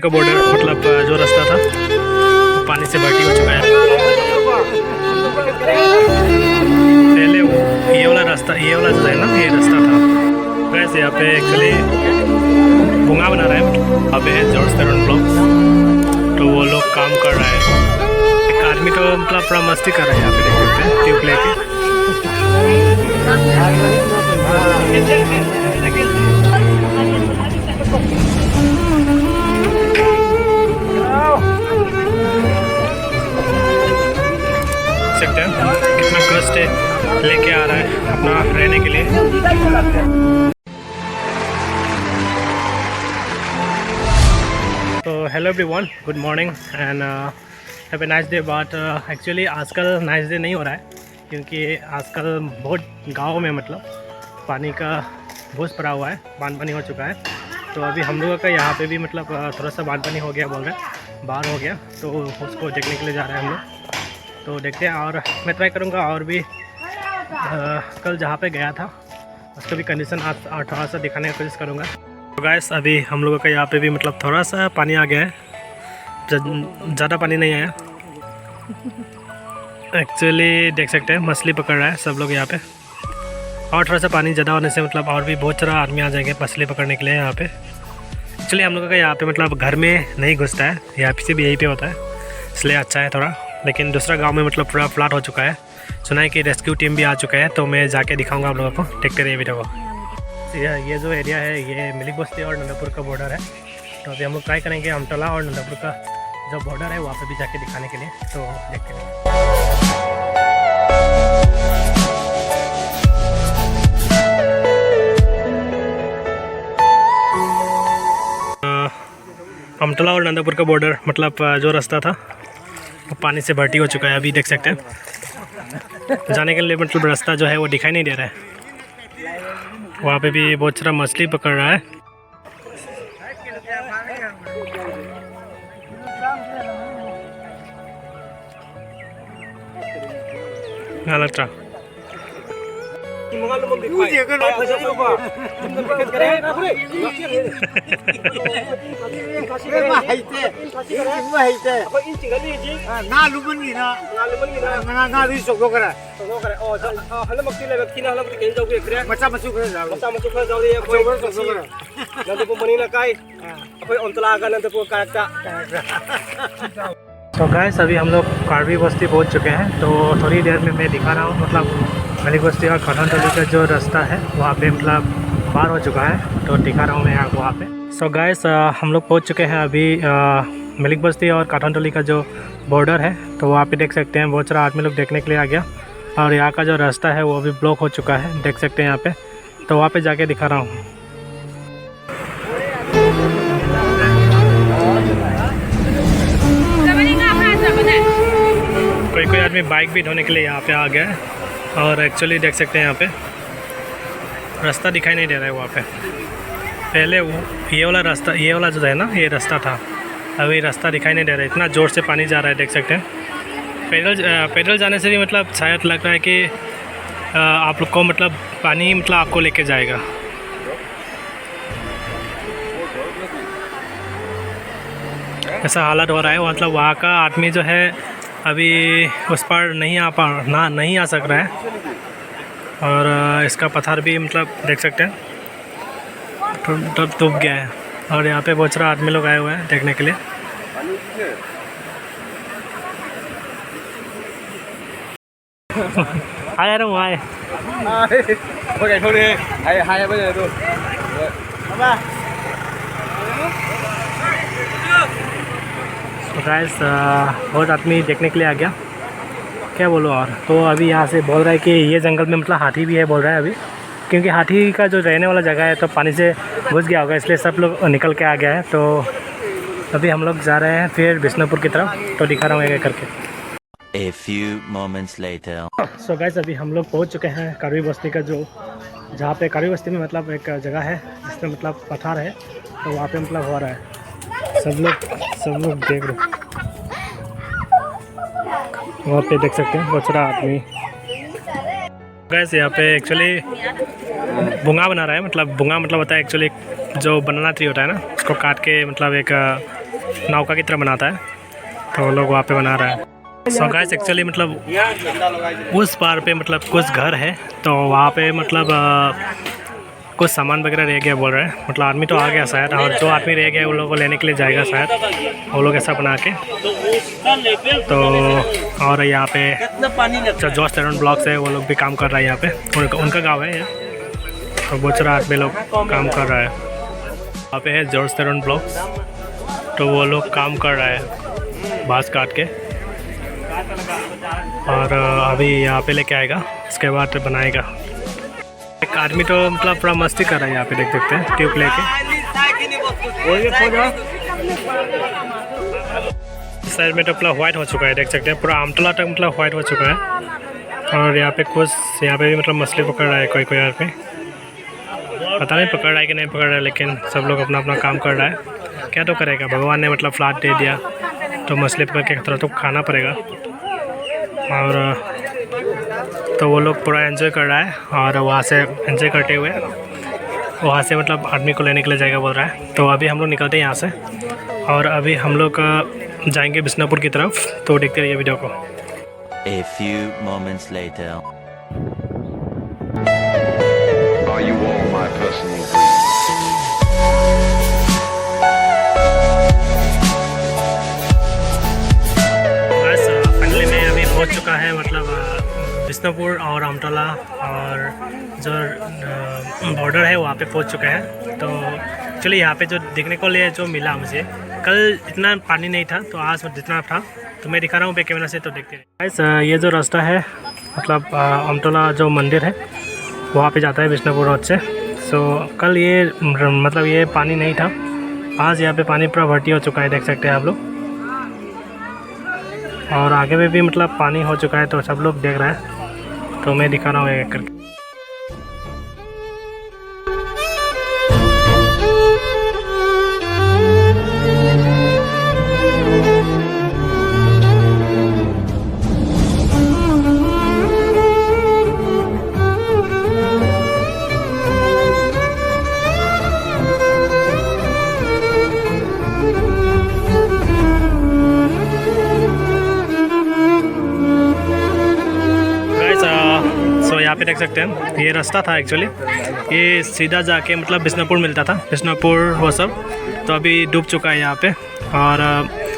का बॉर्डर मतलब जो रास्ता था वो पानी से भर्ती हो चुका है। पहले ये वाला जो है ना, ये रास्ता था। वैसे यहाँ पे एक्चुअली भुंगा बना रहा है, यहाँ पे है जॉर्ज टर्न ब्लॉक, तो वो लोग काम कर रहा है। एक आदमी तो मतलब पूरा मस्ती कर रहा है यहाँ पे, देख सकते हैं ट्यूब लेके। सकते हैं कितना कष्ट है लेके आ रहा है अपना रहने के लिए। तो hello everyone, good morning and have a nice day. But actually आजकल नाइस डे नहीं हो रहा है, क्योंकि आजकल बहुत गाँव में मतलब पानी का बहुत पड़ा हुआ है, बांध हो चुका है। तो अभी हम लोगों का यहाँ पे भी मतलब थोड़ा सा बांध हो गया, बोल रहे हैं बाहर हो गया, तो उसको देखने के लिए जा रहे हैं हम लोग। तो देखते हैं, और मैं ट्राई करूँगा और भी कल जहाँ पे गया था उसका भी कंडीशन आज थोड़ा सा दिखाने की कोशिश करूँगा। तो गाइस अभी हम लोगों का यहाँ पे भी मतलब थोड़ा सा पानी आ गया है, ज़्यादा पानी नहीं आया। एक्चुअली देख सकते हैं मछली पकड़ रहा है सब लोग यहाँ पे, और थोड़ा सा पानी ज़्यादा होने से मतलब और भी बहुत सारा आदमी आ जाएंगे मछली पकड़ने के लिए यहाँ पे। एक्चुअली हम लोगों का यहाँ पे मतलब घर में नहीं घुसता है, यहाँ पे भी यहीं पे होता है, इसलिए अच्छा है थोड़ा। लेकिन दूसरा गांव में मतलब पूरा फ्लड हो चुका है, सुना है कि रेस्क्यू टीम भी आ चुका है, तो मैं जाके दिखाऊंगा आप लोगों को, देखते रहिए वीडियो को। ये जो एरिया है ये मिलिक बस्ती और नंदापुर का बॉर्डर है। तो अभी हम लोग ट्राई करेंगे अमटला और नंदापुर का जो बॉर्डर है वहाँ पे भी जाके दिखाने के लिए, तो देखते रहिए। अमटला और नंदापुर का बॉर्डर मतलब जो रास्ता था वो पानी से भर्ती हो चुका है। अभी देख सकते हैं जाने के लिए मतलब रास्ता जो है वो दिखाई नहीं दे रहा है। वहाँ पे भी बहुत सारा मछली पकड़ रहा है। गलत रहा तो गाइस अभी हम लोग कार्बी बस्ती पहुंच चुके हैं, तो थोड़ी देर में मैं दिखा रहा हूँ मतलब मिलिक बस्ती और काठनटोली का जो रास्ता है वहाँ पे मतलब पार हो चुका है, तो दिखा रहा हूँ मैं वहाँ पे। सो गाइस हम लोग पहुँच चुके हैं अभी मिलिक बस्ती और काठनटोली का जो बॉर्डर है, तो वहाँ पे देख सकते हैं बहुत सारा आदमी लोग देखने के लिए आ गया, और यहाँ का जो रास्ता है वो अभी ब्लॉक हो चुका है, देख सकते हैं यहाँ पे। तो वहाँ पे जाके दिखा रहा हूँ। कोई आदमी बाइक भी धोने के लिए यहाँ पे आ गया है, और एक्चुअली देख सकते हैं यहाँ पे रास्ता दिखाई नहीं दे रहा है वहाँ पे। पहले ये वाला जो है ना, ये रास्ता था, अभी रास्ता दिखाई नहीं दे रहा है, इतना ज़ोर से पानी जा रहा है, देख सकते हैं। पैदल जाने से भी मतलब शायद लग रहा है कि आप लोग को मतलब पानी मतलब आपको लेके जाएगा। ऐसा हालत हो रहा है, मतलब वहाँ का आदमी जो है अभी उस पर नहीं आ सक रहा है, और इसका पत्थर भी मतलब देख सकते हैं टूट गया है, और यहाँ पे बहुत सारा आदमी लोग आए हुए हैं देखने के लिए। आए रहा हूँ आए गाइस बहुत आदमी देखने के लिए आ गया, क्या बोलो। और तो अभी यहाँ से बोल रहा है कि ये जंगल में मतलब हाथी भी है, बोल रहा है अभी, क्योंकि हाथी का जो रहने वाला जगह है तो पानी से घुस गया होगा, इसलिए सब लोग निकल के आ गया है। तो अभी हम लोग जा रहे हैं फिर बिष्णुपुर की तरफ, तो दिखा रहा हूँ एक करके। A few moments later. So guys अभी हम लोग पहुँच चुके हैं कार्बी बस्ती का जहाँ पे कार्बी बस्ती में मतलब एक जगह है जिसमें मतलब पठार है, तो वहाँ पे मतलब हो रहा है, सब लोग देख रहे हैं वहाँ पे, देख सकते हैं बहुत सारा आदमी। गाइस यहाँ पे एक्चुअली भुंगा बना रहा है, मतलब भुंगा मतलब होता है एक्चुअली जो बनाना ट्री होता है ना, उसको काट के मतलब एक नौका की तरह बनाता है, तो वो लोग वहाँ पे बना रहा है। सो गाइस एक्चुअली मतलब उस पार पे मतलब कुछ घर है, तो वहाँ पे मतलब कुछ सामान वगैरह रह गया बोल रहे हैं। मतलब आदमी तो आ गया शायद, और जो आदमी रह गया उन लोगों को लेने के लिए जाएगा शायद, वो लोग ऐसा बना के। तो और यहाँ पे जो जॉर्ज टैरोन ब्लॉक्स है वो लोग भी काम कर रहा है यहाँ पे, उनका गाँव है ये। तो बहुत सारा आदमी लोग काम कर रहा है। यहाँ पे है जॉर्ज टैरोन ब्लॉक्स, तो वो लोग काम कर रहा है बाँस काट के, और अभी यहाँ पे लेके आएगा, उसके बाद बनाएगा। एक आदमी तो मतलब पूरा मस्ती कर रहा है यहाँ पे, देख सकते हैं ट्यूब लेके। साइड में तो पूरा वाइट हो चुका है, देख सकते हैं पूरा आमतला तक मतलब वाइट हो चुका है। और यहाँ पे कुछ यहाँ पे भी मतलब मछली पकड़ रहा है कोई कोई आदमी, पता नहीं पकड़ रहा है कि नहीं पकड़ रहा है, लेकिन सब लोग अपना अपना काम कर रहा है। क्या तो करेगा, भगवान ने मतलब फ्लाट दे दिया तो मछली पकड़ के थोड़ा तो खाना पड़ेगा। और तो वो लोग पूरा एंजॉय कर रहा है, और वहाँ से एंजॉय करते हुए वहाँ से मतलब आदमी को लेने के लिए जाएगा बोल रहा है। तो अभी हम लोग निकलते हैं यहाँ से, और अभी हम लोग जाएंगे बिस्नापुर की तरफ। तो देखते रहिए वीडियो को। A few moments later. Are you all my personal dreams? Finally मैं अभी पहुंच चुका है मतलब बिस्नापुर और आमतला और जो बॉर्डर है वहाँ पे पहुंच चुका है। तो चलिए यहाँ पे जो देखने को लिए जो मिला मुझे, कल इतना पानी नहीं था, तो आज जितना था तो मैं दिखा रहा हूँ बैक कैमरा से, तो देखते हैं। ये जो रास्ता है मतलब आमतला जो मंदिर है वहाँ पे जाता है बिस्नापुर रोड से। सो कल ये मतलब ये पानी नहीं था, आज यहाँ पे पानी पूरा भर्ती हो चुका है, देख सकते हैं आप लोग। और आगे में भी मतलब पानी हो चुका है, तो सब लोग देख रहे हैं, तो मैं दिखा रहा हूँ एक करके। यहाँ पे देख सकते हैं ये रास्ता था एक्चुअली, ये सीधा जाके मतलब बिस्नापुर मिलता था, बिस्नापुर वो सब। तो अभी डूब चुका है यहाँ पे। और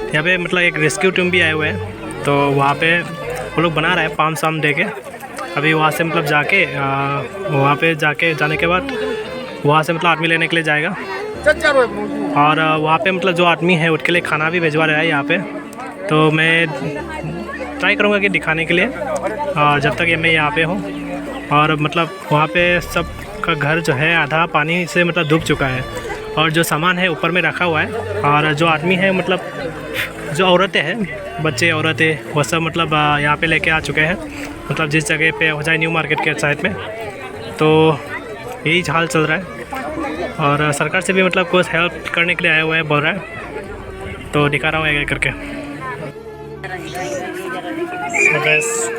यहाँ पे मतलब एक रेस्क्यू टीम भी आए हुए हैं, तो वहाँ पे वो लोग बना रहे हैं पाम साम दे के। अभी वहाँ से मतलब जाके वहाँ पे जाने के बाद वहाँ से मतलब आदमी लेने के लिए जाएगा। और वहाँ पे मतलब जो आदमी है उसके लिए खाना भी भिजवा रहा है यहाँ पे। तो मैं ट्राई करूँगा कि दिखाने के लिए, जब तक ये मैं यहाँ पे हूँ। और मतलब वहाँ पे सब का घर जो है आधा पानी से मतलब डूब चुका है, और जो सामान है ऊपर में रखा हुआ है। और जो आदमी है मतलब जो औरतें हैं, बच्चे औरतें, वो सब मतलब यहाँ पे लेके आ चुके हैं, मतलब जिस जगह पे हो जाए न्यू मार्केट के साइड में। तो यही हाल चल रहा है, और सरकार से भी मतलब कुछ हेल्प करने के लिए आया हुआ है बोल रहा है, तो दिखा रहा हूँ एक करके।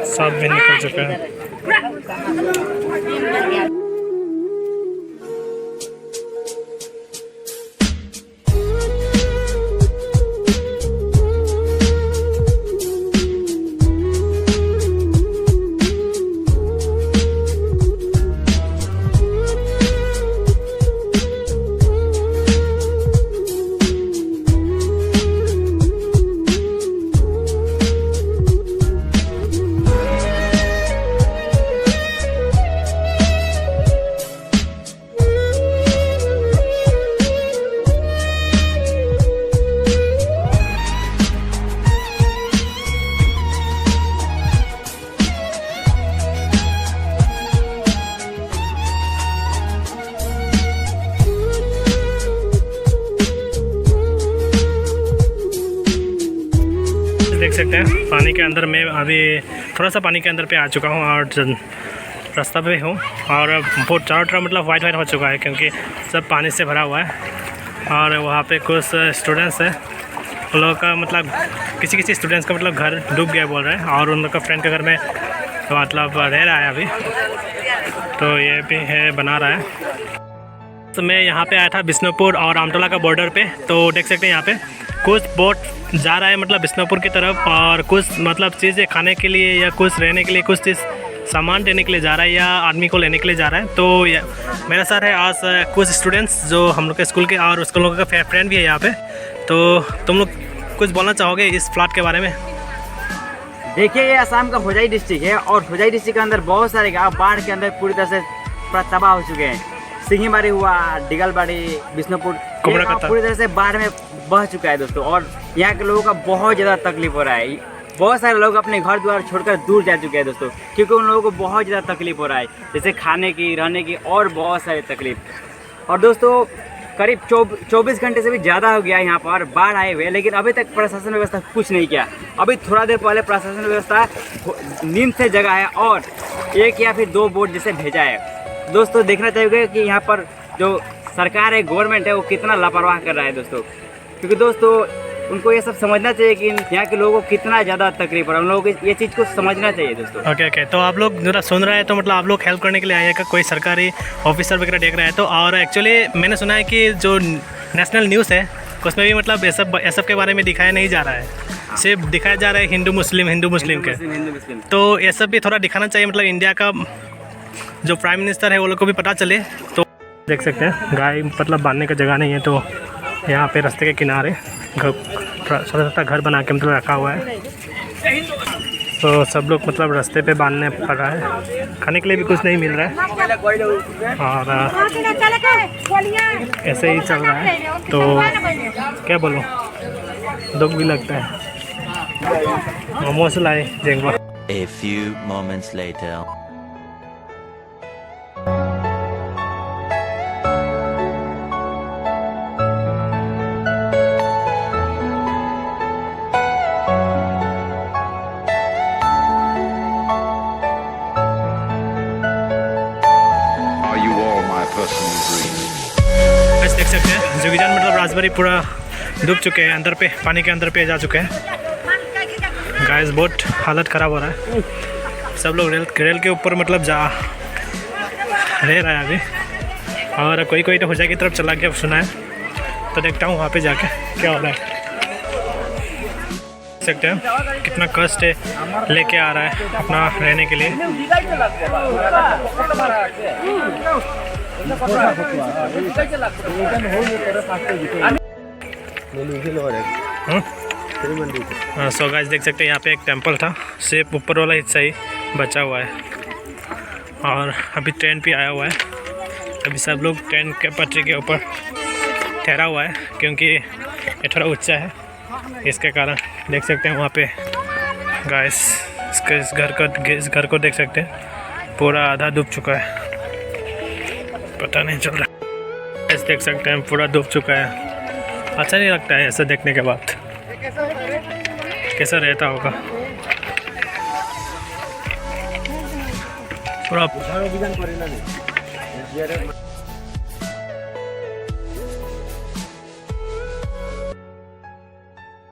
सब भी निकल चुका है। देख सकते हैं पानी के अंदर में अभी थोड़ा सा पानी के अंदर पे आ चुका हूँ, और रास्ता पे हूँ। और बहुत चारों तरफ मतलब वाइट हो चुका है, क्योंकि सब पानी से भरा हुआ है। और वहाँ पे कुछ स्टूडेंट्स हैं, उन लोगों का मतलब किसी स्टूडेंट्स का मतलब घर डूब गया बोल रहे हैं, और उन लोग का फ्रेंड के घर में मतलब रह रहा है अभी। तो ये भी है, बना रहा है। तो मैं यहाँ पे आया था बिष्णुपुर और आमटोला का बॉर्डर पे, तो देख सकते हैं यहाँ पे कुछ बोट जा रहा है मतलब बिष्णुपुर की तरफ, और कुछ मतलब चीज़ें खाने के लिए या कुछ रहने के लिए कुछ चीज़ सामान देने के लिए जा रहा है या आदमी को लेने के लिए जा रहा है। तो मेरा साथ है आज कुछ स्टूडेंट्स जो हम लोग के स्कूल के, और उसके लोगों का फ्रेंड भी है यहाँ पे। तो तुम लोग कुछ बोलना चाहोगे इस फ्लड के बारे में? देखिए, ये असम का होजाई डिस्ट्रिक्ट है और होजाई डिस्ट्रिक्ट के अंदर बहुत सारे गाँव बाढ़ के अंदर पूरी तरह से तबाह हो चुके हैं। सिंहीबाड़ी हुआ, डिगलबाड़ी, बिष्णुपुर, पूरी तरह से बाढ़ में बह चुका है दोस्तों। और यहाँ के लोगों का बहुत ज़्यादा तकलीफ हो रहा है। बहुत सारे लोग अपने घर द्वार छोड़कर दूर जा चुके हैं दोस्तों, क्योंकि उन लोगों को बहुत ज़्यादा तकलीफ हो रहा है, जैसे खाने की, रहने की और बहुत सारी तकलीफ। और दोस्तों करीब 24 घंटे से भी ज़्यादा हो गया यहाँ पर बाढ़ आए हुए, लेकिन अभी तक प्रशासन व्यवस्था कुछ नहीं किया। अभी थोड़ा देर पहले प्रशासन व्यवस्था नींद से जगा है और 1 या फिर 2 बोट जैसे भेजा है। दोस्तों देखना चाहिए कि यहाँ पर जो सरकार है, गवर्नमेंट है, वो कितना लापरवाह कर रहा है दोस्तों, क्योंकि दोस्तों उनको ये सब समझना चाहिए कि यहाँ के लोगों को कितना ज़्यादा तकलीफ हो रहा है। उन लोगों को ये चीज़ को समझना चाहिए दोस्तों। ओके, तो आप लोग जरा सुन रहे हैं तो मतलब आप लोग हेल्प करने के लिए आए हैं, कोई सरकारी ऑफिसर वगैरह देख रहे हैं तो? और एक्चुअली मैंने सुना है कि जो नेशनल न्यूज़ है उसमें भी मतलब ये सब के बारे में दिखाया नहीं जा रहा है, सिर्फ दिखाया जा रहा है हिंदू मुस्लिम के। तो ये सब भी थोड़ा दिखाना चाहिए, मतलब इंडिया का जो प्राइम मिनिस्टर है वो लोग को भी पता चले। तो देख सकते हैं गाय मतलब बांधने का जगह नहीं है, तो यहाँ पे रास्ते के किनारे छोटा घर बना के मतलब रखा हुआ है। तो सब लोग मतलब रास्ते पे बांधने पड़ रहा है, खाने के लिए भी कुछ नहीं मिल रहा है और ऐसे ही चल रहा है। तो क्या बोलूँ, दुख भी लगता है। मोमोस लाए जेंगवा। A few moments later. देख सकते हैं जोगीजान मतलब राजबाड़ी पूरा डूब चुके हैं, अंदर पे पानी के अंदर पे जा चुके हैं। गाइस बहुत हालत ख़राब हो रहा है, सब लोग रेल के ऊपर मतलब जा रह रहा है अभी, और कोई तो होजाई की तरफ चला गया सुना है। तो देखता हूँ वहाँ पे जाके क्या हो रहा है। देख सकते हैं कितना कष्ट है लेके आ रहा है अपना रहने के लिए। सो गाइस देख सकते हैं यहाँ पे एक टेंपल था, सिर्फ ऊपर वाला हिस्सा ही बचा हुआ है। और अभी ट्रेन भी आया हुआ है, अभी सब लोग ट्रेन के पटरी के ऊपर ठहरा हुआ है, क्योंकि ये थोड़ा ऊंचा है, इसके कारण देख सकते हैं वहाँ पे गाइस इस घर को देख सकते हैं पूरा आधा डूब चुका है, पता नहीं चल रहा। ऐसे देख सकते हैं पूरा डूब चुका है। अच्छा नहीं लगता है ऐसा देखने के बाद, कैसा रहता होगा पूरा।